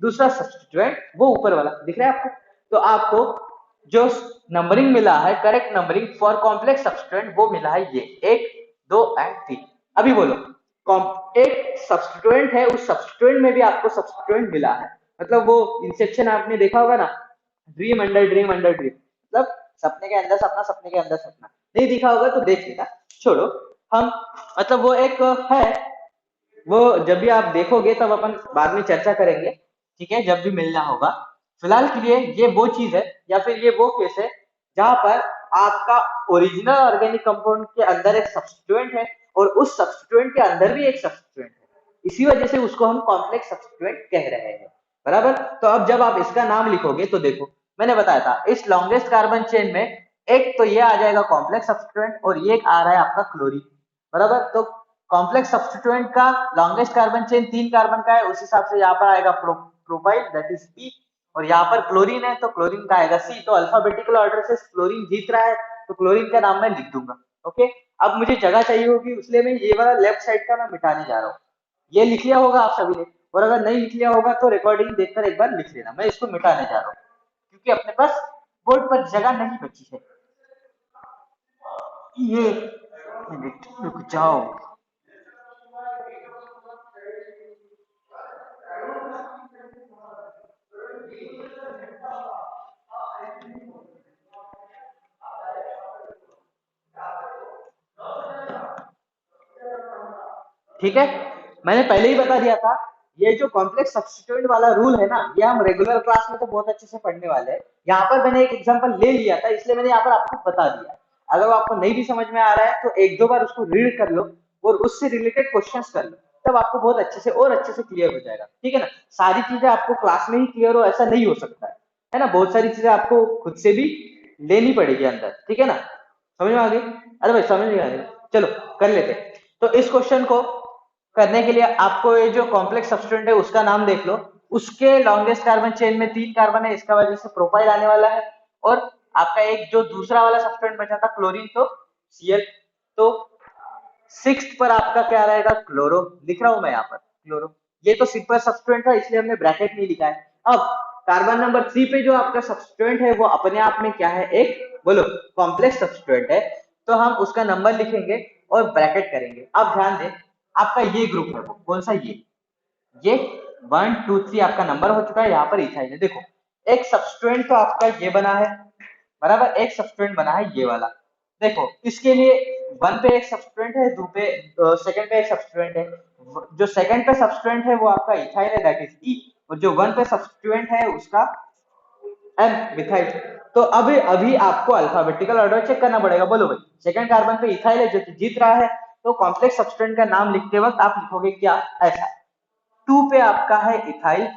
दूसरा सब्सटीट्यूएंट वो ऊपर वाला दिख रहा है आपको। तो आपको जो नंबरिंग मिला है, correct numbering for complex substituent, वो मिला है ये 1 2 एंड 3। अभी बोलो, एक सब्सटीट्यूएंट है, उस सब्सटीट्यूएंट में भी आपको सब्सटीट्यूएंट मिला है, मतलब वो इंसेप्शन आपने देखा होगा ना, dream under dream under dream, मतलब सपने के अंदर सपना, सपने के अंदर सपना। नहीं दिखा होगा तो देख लेना, छोड़ो। हम मतलब वो एक है, वो जब भी आप देखोगे तब अपन बाद में चर्चा करेंगे, ठीक है, जब भी मिलना होगा। फिलहाल के लिए ये वो चीज है, या फिर ये वो केस है जहां पर आपका ओरिजिनल ऑर्गेनिक कंपाउंड के अंदर एक सब्सटीट्यूएंट है, और उस सब्सटीट्यूएंट के अंदर भी एक सब्सटीट्यूएंट है। इसी वजह से उसको हम कॉम्प्लेक्स सब्सटीट्यूएंट कह रहे हैं। बराबर? तो अब जब आप इसका नाम लिखोगे तो देखो, मैंने बताया था इस लॉन्गेस्ट कार्बन चेन में एक तो ये आ जाएगा कॉम्प्लेक्स सब्सटीट्यूएंट, और ये एक आ रहा है आपका क्लोरीन। बराबर? तो कॉम्प्लेक्स सब्सटीट्यूएंट का लॉन्गेस्ट कार्बन चेन 3 कार्बन का है, उस हिसाब से यहाँ पर आएगा प्रोपाइल, दैट इज पी। और यहाँ पर क्लोरीन है तो क्लोरीन का आएगा सी। तो अल्फाबेटिकल ऑर्डर से क्लोरीन जीत रहा है, तो क्लोरीन का नाम मैं लिख दूंगा। ओके, अब मुझे जगह चाहिए होगी, इसलिए मैं ये वाला लेफ्ट साइड का मैं मिटाने जा रहा हूँ। ये लिख लिया होगा आप सभी ने, और अगर नहीं लिख लिया होगा तो रिकॉर्डिंग देखकर एक बार लिख लेना। मैं इसको मिटाने जा रहा हूँ क्योंकि अपने पास बोर्ड पर जगह नहीं बची है। ये मिनट रुक जाओ। ठीक है, मैंने पहले ही बता दिया था, ये जो कॉम्प्लेक्स सब्स्टिट्यूएंट वाला रूल है ना, ये हम रेगुलर क्लास में तो बहुत अच्छे से पढ़ने वाले हैं। यहाँ पर मैंने एक एग्जांपल ले लिया था, इसलिए मैंने यहाँ पर आपको बता दिया। अगर वो आपको नहीं भी समझ में आ रहा है तो एक दो बार उसको रीड कर लो, और उससे रिलेटेड क्वेश्चंस कर लो, तब आपको बहुत अच्छे से और अच्छे से क्लियर हो जाएगा, ठीक है ना। सारी चीजें आपको क्लास में ही क्लियर हो ऐसा नहीं हो सकता है ना, बहुत सारी चीजें आपको खुद से भी लेनी पड़ेगी अंदर, ठीक है ना। समझ में आ गई? अरे भाई समझ में आ गई, चलो कर लेते। तो इस क्वेश्चन को करने के लिए आपको ये जो कॉम्प्लेक्स सब्सटेंट है उसका नाम देख लो, उसके लॉन्गेस्ट कार्बन चेन में 3 कार्बन है, इसका वजह से प्रोपाइल आने वाला है। और आपका एक जो दूसरा वाला सब्सटेंट बचा था क्लोरीन, तो Cl, तो 6th पर आपका क्या रहेगा, क्लोरो। लिख रहा हूं मैं यहाँ पर क्लोरो, ये तो सिंपल सब्सटेंट था इसलिए हमने ब्रैकेट नहीं लिखा है। अब कार्बन नंबर 3 पे जो आपका सब्सटेंट है वो अपने आप में क्या है, एक बोलो कॉम्प्लेक्स सब्सटेंट है, तो हम उसका नंबर लिखेंगे और ब्रैकेट करेंगे। अब ध्यान दें, आपका ये ग्रुप है वो कौन सा, ये 1 2 3 आपका नंबर हो चुका है, यहाँ पर इथाइल है। देखो एक सब्सटेंट तो आपका ये बना है बराबर, एक सब्सटेंट बना है ये वाला। देखो इसके लिए 1 पे एक सब्सटेंट है, 2 पे सेकंड पे एक सब्सटेंट है। जो सेकंड पे सब्सटेंट है वो आपका इथाइल है, दैट इज ई, और जो 1 पे सब्सटेंट है उसका एम, मिथाइल। तो अभी अभी आपको अल्फाबेटिकल ऑर्डर चेक करना पड़ेगा। बोलो भाई, सेकंड कार्बन पे इथाइल है जो कि जीत रहा है, तो कॉम्प्लेक्स सब्सटेंट का नाम लिखते वक्त आप लिखोगे क्या, ऐसा। 2 पे आपका है इथाइल,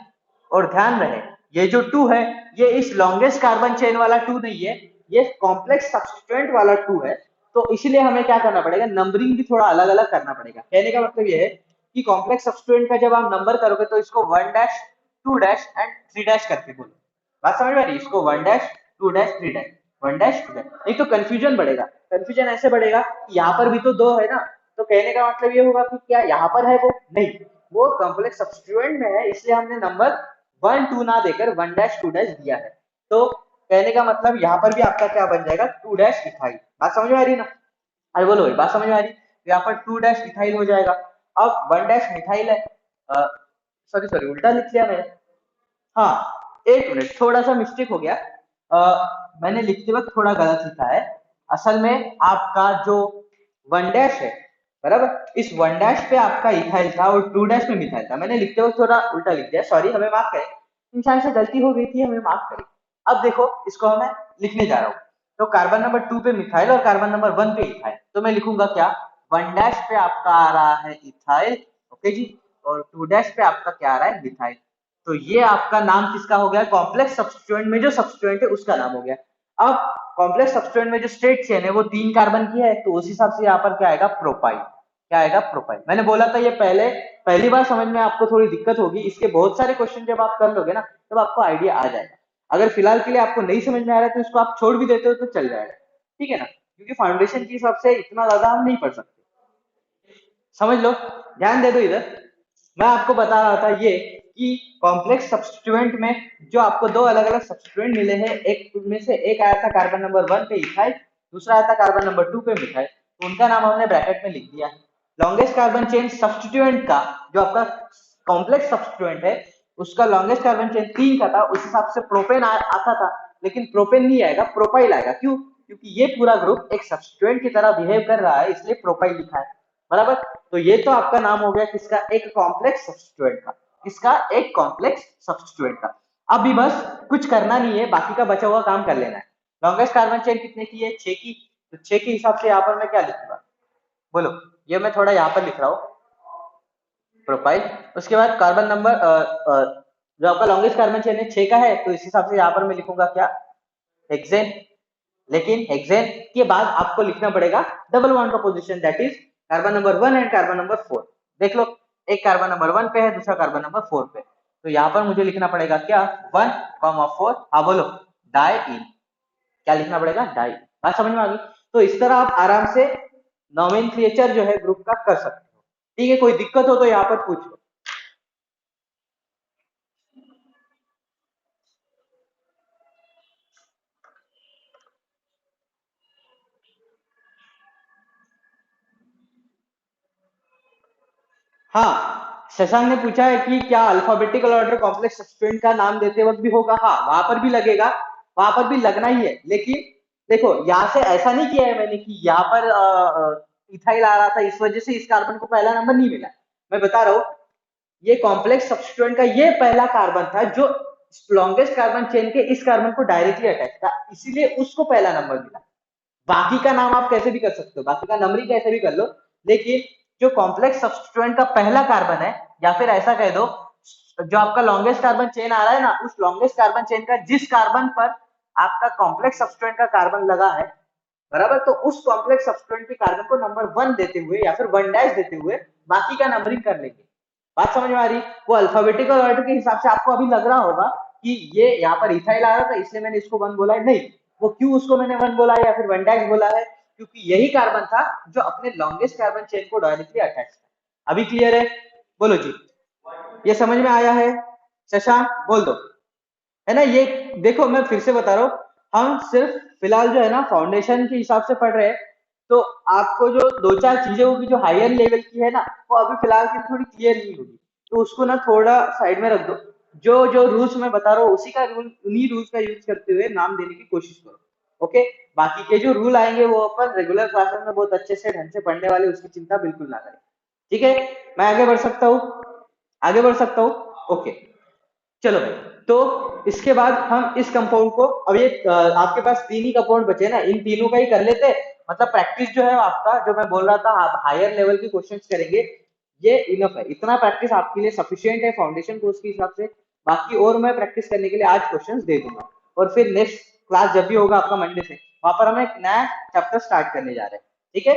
और ध्यान रहे ये जो 2 है ये इस लॉन्गेस्ट कार्बन चेन वाला 2 नहीं है, ये कॉम्प्लेक्स सब्सटेंट वाला 2 है। तो इसलिए हमें क्या करना पड़ेगा, नंबरिंग भी थोड़ा अलग अलग करना पड़ेगा। कहने का मतलब ये है कि कॉम्प्लेक्स सब्सटेंट का जब आप नंबर करोगे तो इसको 1 डैश 2 डैश एंड 3 डैश करके बोलो। बात समझ में आ रही है? इसको 1 dash 2 dash 3 dash 1 dash 2 dash, नहीं तो कंफ्यूजन बढ़ेगा। कंफ्यूजन ऐसे बढ़ेगा कि यहाँ पर भी तो 2 है ना, तो कहने का मतलब ये होगा कि क्या यहाँ पर है, वो नहीं, वो कॉम्प्लेक्स सब्स्टिट्यूएंट में है, इसलिए हमने नंबर 1 2 ना देकर 1 डैश 2 डैश दिया है। तो कहने का मतलब यहाँ पर भी आपका क्या बन जाएगा, 2 डैश इथाइल। बात समझ में आ रही है ना? अरे बोलो भाई, बात समझ में आ रही? तो यहाँ पर 2 डैश इथाइल हो जाएगा। अब 1 डैश मिथाइल है, सॉरी सॉरी उल्टा लिख दिया मैंने। हाँ, एक मिनट, थोड़ा सा मिस्टेक हो गया। मैंने लिखते वक्त थोड़ा गलत लिखा है। असल में आपका जो 1 डैश है बराबर, इस 1 डैश पे आपका इथाइल था और 2 डैश में मिथाइल था। मैंने लिखते वक्त थोड़ा उल्टा लिख दिया, सॉरी, हमें माफ करें। इंसान से गलती हो गई थी, हमें माफ करें। अब देखो इसको मैं लिखने जा रहा हूँ। तो कार्बन नंबर 2 पे मिथाइल और कार्बन नंबर 1 पे इथाइल, तो मैं लिखूंगा क्या, 1 डैश पे आपका आ रहा है इथाइल, ओके जी, और 2 डैश पे आपका क्या आ रहा है, मिथाइल। तो ये आपका नाम किसका हो गया, कॉम्प्लेक्स सब्स्टिट्यूएंट में जो सब्स्टिट्यूएंट है उसका नाम हो गया। अब कॉम्प्लेक्स सब्स्टिट्यूएंट में जो स्ट्रेट चेन है वो 3 कार्बन की है, तो उस हिसाब से यहाँ पर क्या आएगा, प्रोपाइल। क्या आएगा, प्रोपाइल। मैंने बोला था ये पहली बार समझ में आपको थोड़ी दिक्कत होगी, इसके बहुत सारे क्वेश्चन जब आप कर लोगे ना तब आपको आइडिया आ जाएगा। अगर फिलहाल के लिए आपको नहीं समझ में आ रहा है तो इसको आप छोड़ भी देते हो तो चल जाएगा, ठीक है ना, क्योंकि फाउंडेशन के हिसाब से इतना ज्यादा हम नहीं पढ़ सकते। समझ लो, ध्यान दे दो इधर। मैं आपको बता रहा था ये कि कॉम्प्लेक्स सब्स्टिट्यूएंट में जो आपको दो अलग अलग सब्स्टिट्यूएंट मिले हैं, एक में से एक आया था कार्बन नंबर 1 पे इथाइल, दूसरा आया था कार्बन नंबर 2 पे मिथाइल, तो उनका नाम हमने ब्रैकेट में लिख दिया है। लॉन्गेस्ट कार्बन चेन सब्स्टिट्यूएंट का, जो आपका कॉम्प्लेक्स सब्स्टिट्यूएंट है उसका लॉन्गेस्ट कार्बन चेन 3 का था, उस हिसाब से प्रोपेन आता था, लेकिन प्रोपेन नहीं आएगा, प्रोपाइल आएगा। क्यों? क्योंकि ये पूरा ग्रुप एक सब्स्टिट्यूएंट की तरह बिहेव कर रहा है, इसलिए प्रोपाइल लिखा है बराबर। तो ये तो आपका नाम हो गया किसका, एक कॉम्प्लेक्स सब्स्टिट्यूएंट का, किसका, एक कॉम्प्लेक्स सब्स्टिट्यूएंट का। अभी बस कुछ करना नहीं है, बाकी का बचा हुआ काम कर लेना है। लॉन्गेस्ट कार्बन चेन कितने की है, 6 की, तो 6 के हिसाब से यहाँ पर मैं क्या लिखूंगा, बोलो। ये मैं थोड़ा यहाँ पर लिख रहा हूँ, प्रोफाइल। उसके बाद कार्बन नंबर जो आपका लॉन्गेस्ट कार्बन चेन है 6 का है, तो इस हिसाब से यहाँ पर मैं लिखूंगा क्या, हेक्सेन। लेकिन हेक्सेन के बाद आपको लिखना पड़ेगा डबल बॉन्ड का position, that is carbon number 1 and carbon number 4। देख लो, एक कार्बन नंबर 1 पे है, दूसरा कार्बन नंबर 4 पे, तो यहाँ पर मुझे लिखना पड़ेगा क्या, 1,4। हाँ बोलो, डाई इन। क्या लिखना पड़ेगा, डाई। बात समझ में आ गई? तो इस तरह आप आराम से नोमेनक्लेचर जो है ग्रुप का कर सकते हो, ठीक है। कोई दिक्कत हो तो यहाँ पर पूछ लो। हाँ, शशांक ने पूछा है कि क्या अल्फाबेटिकल ऑर्डर कॉम्प्लेक्स सब्स्टिट्यूएंट का नाम देते वक्त भी होगा। हाँ, वहां पर भी लगेगा, वहां पर भी लगना ही है। लेकिन देखो यहाँ से ऐसा नहीं किया है मैंने कि यहाँ पर इथाइल आ रहा था इस वजह से इस कार्बन को पहला नंबर नहीं मिला। मैं बता रहा हूँ, ये कॉम्प्लेक्स सब्स्टिट्यूएंट का ये पहला कार्बन था जो लॉन्गेस्ट कार्बन चेन के इस कार्बन को डायरेक्टली अटैच था, इसीलिए उसको पहला नंबर मिला। बाकी का नाम आप कैसे भी कर सकते हो, बाकी का नंबरिंग कैसे भी कर लो, लेकिन जो कॉम्प्लेक्स सब्स्टिट्यूएंट का पहला कार्बन है, या फिर ऐसा कह दो जो आपका लॉन्गेस्ट कार्बन चेन आ रहा है ना, उस लॉन्गेस्ट कार्बन चेन का जिस कार्बन पर आपका कॉम्प्लेक्स सब्स्टिट्यूएंट का कार्बन लगा है, बराबर, तो उस कॉम्प्लेक्स सब्स्टिट्यूएंट के कार्बन को नंबर 1 देते हुए या फिर 1 डैश देते हुए बाकी का नंबरिंग कर लेंगे। बात समझ में आ रही? वो अल्फाबेटिकल ऑर्डर के हिसाब से आपको अभी लग रहा होगा कि ये यहाँ पर इथाइल आ रहा था इसलिए मैंने इसको 1 बोला है, नहीं, वो क्यों उसको मैंने 1 बोला है या फिर 1 डैश बोला है, क्योंकि यही कार्बन था जो अपने लॉन्गेस्ट कार्बन चेन को डायरेक्टली अटैच था। अभी क्लियर है? बोलो जी, ये समझ में आया है? शशांक बोल दो, है ना? ये देखो मैं फिर से बता रहा हूँ, हम सिर्फ फिलहाल जो है ना फाउंडेशन के हिसाब से पढ़ रहे हैं, तो आपको जो दो चार चीजें होगी जो हायर लेवल की है ना, वो अभी फिलहाल की थोड़ी क्लियर नहीं होगी, तो उसको ना थोड़ा साइड में रख दो। जो जो रूल्स मैं बता रहा हूँ उसी का रूल, उन्हीं रूल्स का यूज करते हुए नाम देने की कोशिश करो। ओके, बाकी के जो रूल आएंगे वो अपन रेगुलर क्लासेस में बहुत अच्छे से ढंग से पढ़ने वाले, उसकी चिंता बिल्कुल ना करें। ठीक है, मैं आगे बढ़ सकता हूँ? आगे बढ़ सकता हूँ? ओके, चलो भाई। तो इसके बाद हम इस कंपाउंड को, अब ये आपके पास 3 ही कंपाउंड बचे ना, इन तीनों का ही कर लेते, मतलब प्रैक्टिस जो है आपका, जो मैं बोल रहा था आप हायर लेवल के क्वेश्चंस करेंगे, ये इनफ है, इतना प्रैक्टिस आपके लिए सफिशिएंट है फाउंडेशन कोर्स के हिसाब से। बाकी और मैं प्रैक्टिस करने के लिए आज क्वेश्चंस दे दूंगा, और फिर नेक्स्ट क्लास जब भी होगा आपका मंडे से, वहां पर हम एक नया चैप्टर स्टार्ट करने जा रहे हैं। ठीक है,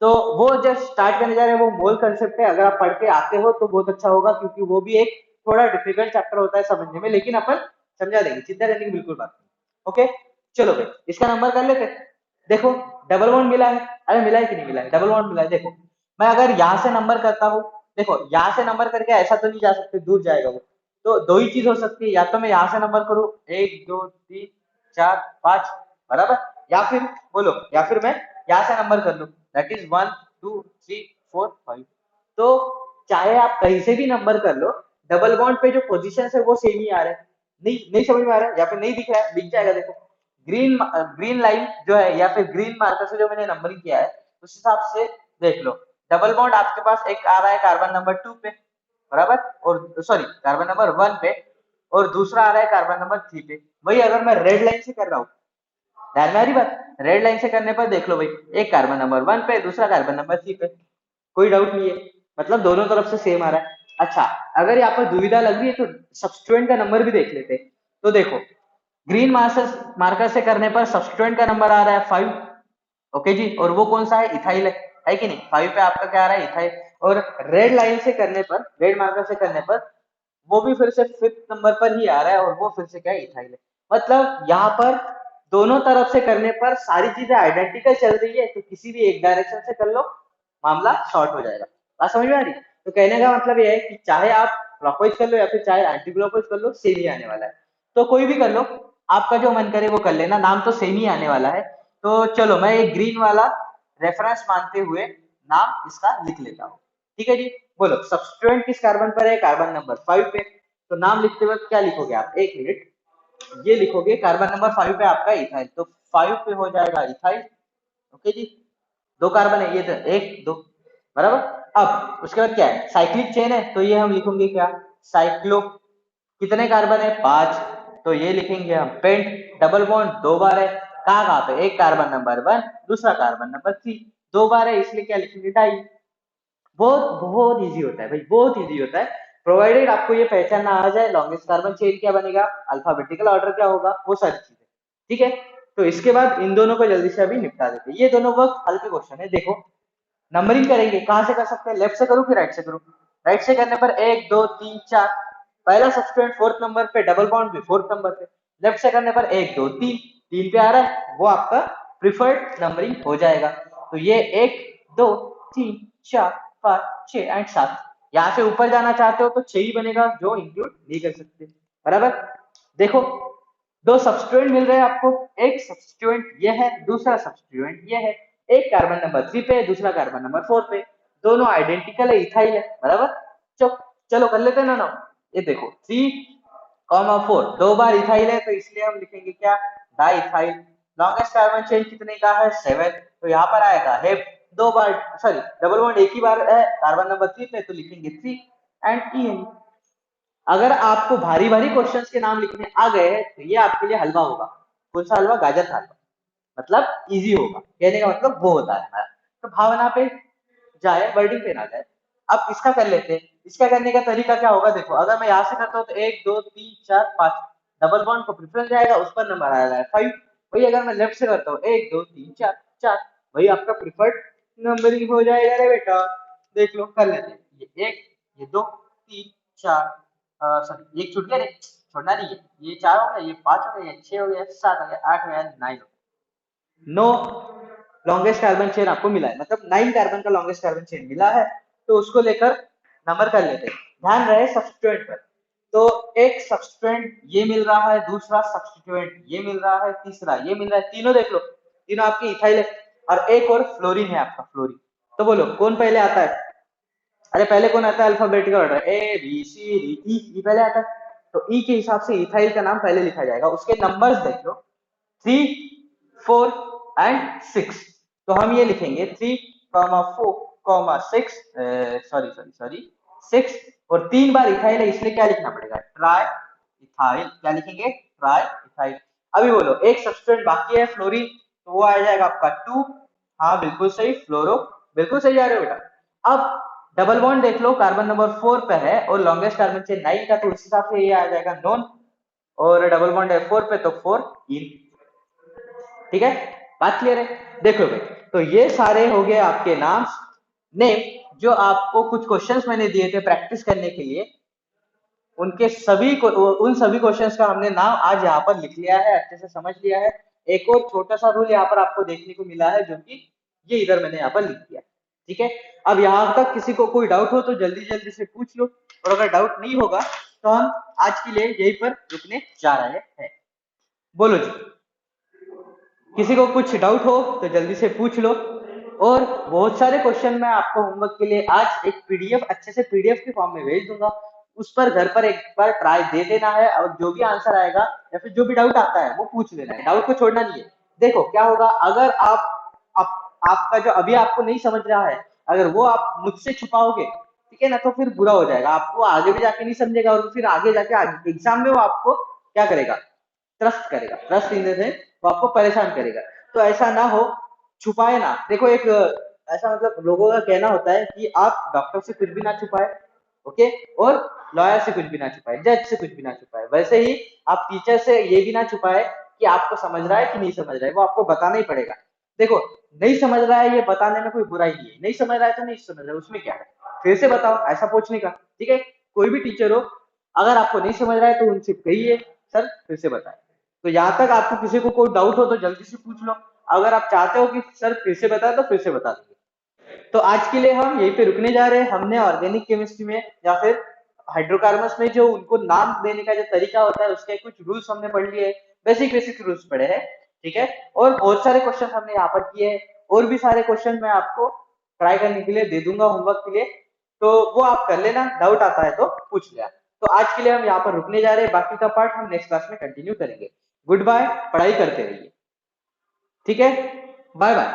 तो वो जब स्टार्ट करने जा रहे हैं वो मोल कंसेप्ट है, अगर आप पढ़ के आते हो तो बहुत अच्छा होगा, क्योंकि वो भी एक थोड़ा डिफिकल्ट चैप्टर होता है समझने में, लेकिन अपन समझा देंगे, चिंता करने की बिल्कुल बात नहीं। ओके, चलो भाई इसका नंबर कर लेते। देखो डबल बॉन्ड मिला है, अरे मिला है कि नहीं मिला है? डबल बॉन्ड मिला है। देखो मैं अगर यहाँ से नंबर करता हूँ, देखो यहाँ से नंबर करके ऐसा तो नहीं जा सकते, दूर जाएगा वो, तो दो ही चीज हो सकती है, या तो मैं यहाँ से नंबर करूँ 1 2 3 4 5, बराबर, या फिर बोलो, या फिर मैं यहाँ से नंबर कर लूँ, दैट इज 1 2 3 4 5। तो चाहे आप कहीं से भी नंबर कर लो, डबल बॉन्ड पे जो पोजीशन है वो सेम ही आ रहा है। नहीं नहीं समझ में आ रहा है, या फिर नहीं दिख रहा है? दिख जाएगा, देखो ग्रीन ग्रीन लाइन जो है या फिर ग्रीन मार्कर से जो मैंने नंबरिंग किया है उस हिसाब से देख लो। डबल बॉन्ड आपके पास एक आ रहा है कार्बन नंबर 2 पे, बराबर, और सॉरी कार्बन नंबर 1 पे, और दूसरा आ रहा है कार्बन नंबर 3 पे। वही अगर मैं रेड लाइन से कर रहा हूँ, ध्यान में आ रही बात? रेड लाइन से करने पर देख लो भाई, एक कार्बन नंबर 1 पे, दूसरा कार्बन नंबर 3 पे, कोई डाउट नहीं है, मतलब दोनों तरफ से सेम आ रहा है। अच्छा, अगर यहाँ पर दुविधा लग रही है तो सब्स्टिट्यूएंट का नंबर भी देख लेते हैं। तो देखो ग्रीन मार्कर से करने पर सब्स्टिट्यूएंट का नंबर आ रहा है 5, ओके जी, और वो कौन सा है? इथाइल है कि नहीं? 5 पे आपका क्या आ रहा है? इथाइल। और रेड लाइन से करने पर, रेड मार्कर से करने पर वो भी फिर से 5th नंबर पर ही आ रहा है, और वो फिर से क्या है? इथाइल है। मतलब यहाँ पर दोनों तरफ से करने पर सारी चीजें आइडेंटिकल चल रही है, तो किसी भी एक डायरेक्शन से कर लो, मामला शॉर्ट हो जाएगा। बात समझ में आ रही? तो कहने का मतलब ये है कि चाहे आप क्लॉकवाइज कर लो या फिर चाहे एंटी क्लॉकवाइज कर लो, सेम ही आने वाला है। तो कोई भी कर लो, आपका जो मन करे वो कर लेना, नाम तो सेम ही आने वाला है। तो चलो मैं एक ग्रीन वाला रेफरेंस मानते हुए नाम इसका लिख लेता हूँ। ठीक है जी, बोलो सब्स्टिट्यूएंट किस कार्बन पर है? कार्बन नंबर 5 पे। तो नाम लिखते वक्त क्या लिखोगे आप? एक मिनट, ये लिखोगे कार्बन नंबर 5 पे आपका इथाइल, तो 5 पे हो जाएगा इथाइल। ओके जी, दो कार्बन है ये, तो एक दो, बराबर। अब उसके बाद क्या है? साइक्लिक चेन है, तो ये हम लिखेंगे क्या? साइक्लो। कितने कार्बन है? 5, तो ये लिखेंगे हम पेंट। डबल बॉन्ड दो बार है, कहाँ कहाँ पे? एक कार्बन नंबर 1, दूसरा कार्बन नंबर 3, दो बार है इसलिए क्या लिखेंगे? डाई। बहुत बहुत इजी होता है भाई, बहुत इजी होता है, प्रोवाइडेड आपको ये पहचानना आ जाए लॉन्गेस्ट कार्बन चेन क्या बनेगा, अल्फाबेटिकल ऑर्डर क्या होगा, वो सारी चीजें। ठीक है, तो इसके बाद इन दोनों को जल्दी से अभी निपटा देते हैं। ये दोनों वर्क हल्के क्वेश्चन है। देखो नंबरिंग करेंगे, कहां से कर सकते हैं? लेफ्ट से करूं कि राइट से करूं? राइट से करने पर 1 2 3 4, पहला सब्स्टिट्यूएंट 4th नंबर पे, डबल बॉन्ड भी 4th नंबर पे। लेफ्ट से करने पर 1 2 3, 3 पे आ रहा है, वो आपका प्रिफर्ड नंबरिंग हो जाएगा। तो ये 1 2 3 4 5 6 एंड 7। यहाँ से ऊपर जाना चाहते हो तो 6 ही बनेगा, जो इंक्लूड नहीं कर सकते, बराबर। देखो दो सब्स्टिट्यूएंट मिल रहे हैं आपको, एक सब्स्टिट्यूएंट ये है, दूसरा सब्स्टिट्यूएंट ये है। एक कार्बन नंबर 3 पे, दूसरा कार्बन नंबर 4 पे, दोनों आइडेंटिकल है, इथाइल है, बराबर। चलो चलो कर लेते हैं ना। ये देखो 3,4 दो बार इथाइल है, तो इसलिए हम लिखेंगे क्या? Di ethyl. Longest carbon chain कितने का है? 7, तो यहाँ पर आएगा हेप। दो बार, सॉरी डबल बॉन्ड एक ही बार है कार्बन नंबर 3 पे, तो लिखेंगे 3 एंड ई। अगर आपको भारी भारी क्वेश्चंस के नाम लिखने आ गए तो ये आपके लिए हलवा होगा। कौन सा हलवा? गाजर का हलवा, मतलब इजी होगा, कहने का मतलब वो होता है हमारा। तो भावना पे जाए, वर्डिंग पे ना जाए। अब इसका कर लेते हैं। इसका करने का तरीका क्या होगा, देखो अगर मैं यहाँ से करता हूँ तो 1 2 3 4 5 डबल बॉन्ड को प्रेफरेंस जाएगा, उस पर नंबर आ जाएगा 5। वही अगर मैं लेफ्ट से करता हूँ 1 2 3 4 4, वही आपका प्रिफर्ड नंबरिंग हो जाएगा रे बेटा। देख लो, कर लेते हैं। ये 1, ये 2 3 4, सॉरी एक छूट गया रे, छोड़ना नहीं है। ये 4 हो गया, ये 5 हो गया, ये 6 हो गया, 7 हो गया, 8 हो गया, 9 हो गया। 9 लॉन्गेस्ट कार्बन चेन आपको मिला है, मतलब 9 कार्बन का लॉन्गेस्ट कार्बन चेन मिला है। तो उसको लेकर नंबर कर लेते हैं। ध्यान रहे सब्स्टिट्यूएंट पर। तो एक सब्स्टिट्यूएंट ये मिल रहा है, दूसरा सब्स्टिट्यूएंट ये मिल रहा है, तीसरा ये मिल रहा है। तीनों देख लो, तीनों आपकी इथाइल है। और एक और फ्लोरीन है आपका, फ्लोरीन। तो बोलो कौन पहले आता है? अरे पहले कौन आता है alphabetical order, A B C D E, E पहले आता है। तो ई के हिसाब से इथाइल का नाम पहले लिखा जाएगा। उसके नंबर्स देख लो, 3 4 एंड 6। तो हम ये लिखेंगे 3 4 6, सॉरी सॉरी सॉरी 6, और 3 बार इथाइल है इसलिए क्या लिखना पड़ेगा, ट्राई इथाइल। क्या लिखेंगे, ट्राई इथाइल। अभी बोलो एक सब्सटेंस बाकी है फ्लोरीन, तो वो आ जाएगा आपका 2। हाँ बिल्कुल सही, फ्लोरो, बिल्कुल सही जा रहे हो बेटा। अब डबल बॉन्ड देख लो, कार्बन नंबर 4 पे है और लॉन्गेस्ट कार्बन चेन 9 का, तो उस हिसाब से ये आ जाएगा नॉन। और डबल बॉन्ड है 4 पे, तो 4 इन। ठीक है, बात क्लियर है? देखो भाई, तो ये सारे हो गए आपके नाम नेम, जो आपको कुछ क्वेश्चंस मैंने दिए थे प्रैक्टिस करने के लिए। उनके सभी को, उन सभी क्वेश्चंस का हमने नाम आज यहाँ पर लिख लिया है, अच्छे से समझ लिया है। एक और छोटा सा रूल यहाँ पर आपको देखने को मिला है, जो कि ये इधर मैंने यहाँ पर लिख दिया। ठीक है, अब यहाँ तक किसी को कोई डाउट हो तो जल्दी जल्दी से पूछ लो, और अगर डाउट नहीं होगा तो हम आज के लिए यहीं पर रुकने जा रहे हैं। बोलो जी, किसी को कुछ डाउट हो तो जल्दी से पूछ लो। और बहुत सारे क्वेश्चन मैं आपको होमवर्क के लिए आज एक पीडीएफ, अच्छे से पीडीएफ के फॉर्म में भेज दूंगा। उस पर घर पर एक बार ट्राई दे देना है, और जो भी आंसर आएगा या फिर जो भी डाउट आता है वो पूछ लेना है, डाउट को छोड़ना नहीं है। देखो क्या होगा, अगर आपका जो अभी आपको नहीं समझ रहा है, अगर वो आप मुझसे छुपाओगे, ठीक है ना, तो फिर बुरा हो जाएगा, आपको आगे भी जाके नहीं समझेगा, और फिर आगे जाके एग्जाम में वो आपको क्या करेगा, ट्रस्ट करेगा, ट्रस्ट इन द सेंस वो आपको परेशान करेगा। तो ऐसा ना हो, छुपाए ना। देखो एक ऐसा मतलब लोगों का कहना होता है कि आप डॉक्टर से कुछ भी ना छुपाए, ओके, और लॉयर से कुछ भी ना छुपाए, जज से कुछ भी ना छुपाए। वैसे ही आप टीचर से ये भी ना छुपाए कि आपको समझ रहा है कि नहीं समझ रहा है, वो आपको बताना ही पड़ेगा। देखो नहीं समझ रहा है, ये बताने में कोई बुराई नहीं है, नहीं समझ रहा है तो नहीं समझ रहा है, उसमें क्या है, फिर से बताओ, ऐसा पूछने का। ठीक है, कोई भी टीचर हो, अगर आपको नहीं समझ रहा है तो उनसे कहिए सर फिर से बताएं। तो यहाँ तक आपको किसी को कोई डाउट हो तो जल्दी से पूछ लो। अगर आप चाहते हो कि सर फिर से बताए तो फिर से बता देंगे। तो आज के लिए हम यहीं पे रुकने जा रहे हैं। हमने ऑर्गेनिक केमिस्ट्री में या फिर हाइड्रोकार्बन्स में जो उनको नाम देने का जो तरीका होता है, उसके कुछ रूल्स हमने पढ़ लिए, बेसिक बेसिक रूल्स पढ़े हैं। ठीक है, और बहुत सारे क्वेश्चन हमने यहाँ पर किए हैं, और भी सारे क्वेश्चन मैं आपको ट्राई करने के लिए दे दूंगा होमवर्क के लिए, तो वो आप कर लेना, डाउट आता है तो पूछ लिया। तो आज के लिए हम यहाँ पर रुकने जा रहे हैं, बाकी का पार्ट हम नेक्स्ट क्लास में कंटिन्यू करेंगे। गुड बाय, पढ़ाई करते रहिए। ठीक है, बाय बाय।